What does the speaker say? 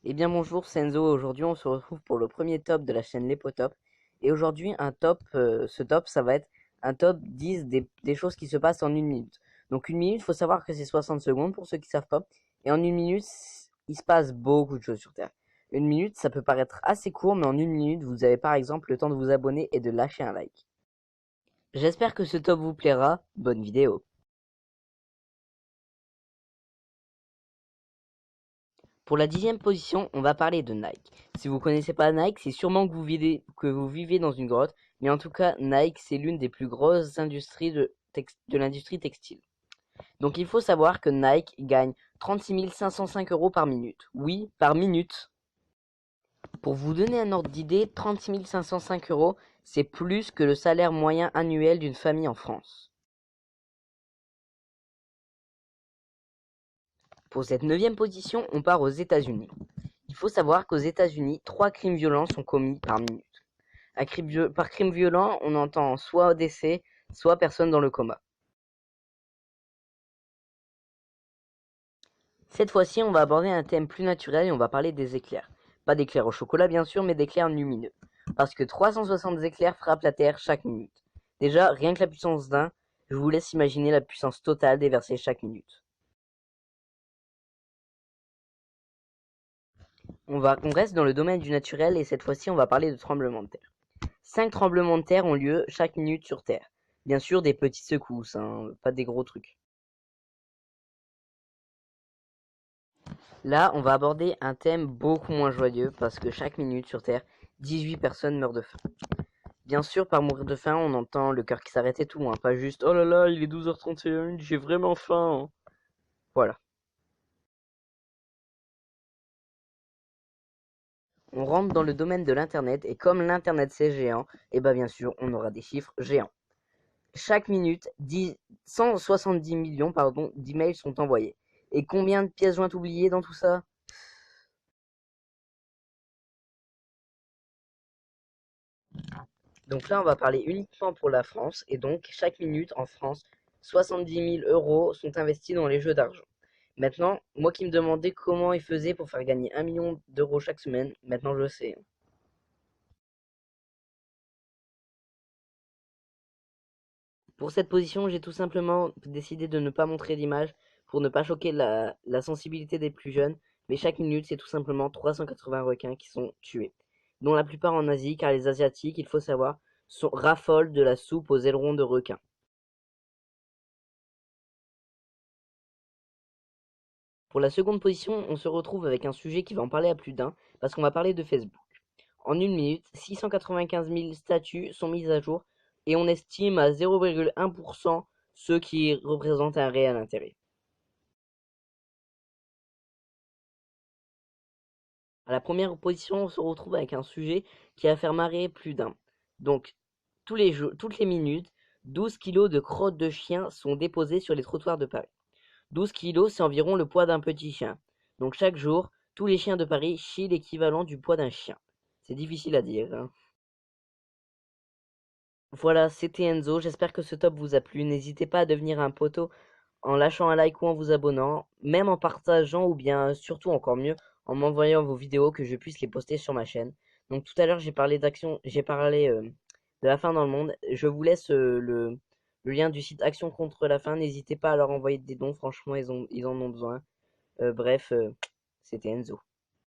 Eh bien bonjour, c'est Enzo. Aujourd'hui on se retrouve pour le premier top de la chaîne Lepotop. Et aujourd'hui un top, ce top ça va être un top 10 des choses qui se passent en une minute. Donc une minute, il faut savoir que c'est 60 secondes pour ceux qui savent pas. Et en une minute, il se passe beaucoup de choses sur Terre. Une minute, ça peut paraître assez court, mais en une minute, vous avez par exemple le temps de vous abonner et de lâcher un like. J'espère que ce top vous plaira. Bonne vidéo. Pour la 10e position, on va parler de Nike. Si vous connaissez pas Nike, c'est sûrement que vous vivez dans une grotte, mais en tout cas, Nike, c'est l'une des plus grosses industries de l'industrie textile. Donc il faut savoir que Nike gagne 36 505 euros par minute. Oui, par minute. Pour vous donner un ordre d'idée, 36 505 euros, c'est plus que le salaire moyen annuel d'une famille en France. Pour cette 9e position, on part aux États-Unis. Il faut savoir qu'aux États-Unis, 3 crimes violents sont commis par minute. Par crime violent, on entend soit décès, soit personne dans le coma. Cette fois-ci, on va aborder un thème plus naturel et on va parler des éclairs. Pas d'éclairs au chocolat bien sûr, mais d'éclairs lumineux. Parce que 360 éclairs frappent la Terre chaque minute. Déjà, rien que la puissance d'un, je vous laisse imaginer la puissance totale déversée chaque minute. On reste dans le domaine du naturel et cette fois-ci, on va parler de tremblements de terre. 5 tremblements de terre ont lieu chaque minute sur Terre. Bien sûr, des petites secousses, hein, pas des gros trucs. Là, on va aborder un thème beaucoup moins joyeux parce que chaque minute sur Terre, 18 personnes meurent de faim. Bien sûr, par mourir de faim, on entend le cœur qui s'arrête et tout, hein, pas juste oh là là, il est 12h31, j'ai vraiment faim. Voilà. On rentre dans le domaine de l'internet et comme l'internet c'est géant, et bah bien sûr, on aura des chiffres géants. Chaque minute, 170 millions d'emails sont envoyés. Et combien de pièces jointes oubliées dans tout ça? Donc là, on va parler uniquement pour la France, et donc chaque minute en France, 70 000 euros sont investis dans les jeux d'argent. Maintenant, moi qui me demandais comment ils faisaient pour faire gagner 1 million d'euros chaque semaine, maintenant je sais. Pour cette position, j'ai tout simplement décidé de ne pas montrer l'image pour ne pas choquer la sensibilité des plus jeunes, mais chaque minute, c'est tout simplement 380 requins qui sont tués, dont la plupart en Asie, car les Asiatiques, il faut savoir, raffolent de la soupe aux ailerons de requins. Pour la seconde position, on se retrouve avec un sujet qui va en parler à plus d'un, parce qu'on va parler de Facebook. En une minute, 695 000 statuts sont mises à jour, et on estime à 0,1% ceux qui représentent un réel intérêt. À la première position, on se retrouve avec un sujet qui va faire marrer plus d'un. Donc, toutes les minutes, 12 kilos de crottes de chien sont déposées sur les trottoirs de Paris. 12 kilos, c'est environ le poids d'un petit chien. Donc chaque jour, tous les chiens de Paris chient l'équivalent du poids d'un chien. C'est difficile à dire, hein. Voilà, c'était Enzo. J'espère que ce top vous a plu. N'hésitez pas à devenir un poteau en lâchant un like ou en vous abonnant, même en partageant ou bien surtout encore mieux en m'envoyant vos vidéos que je puisse les poster sur ma chaîne. Donc tout à l'heure j'ai parlé de la faim dans le monde. Je vous laisse le lien du site Action contre la faim. N'hésitez pas à leur envoyer des dons, franchement ils en ont besoin. Bref, c'était Enzo.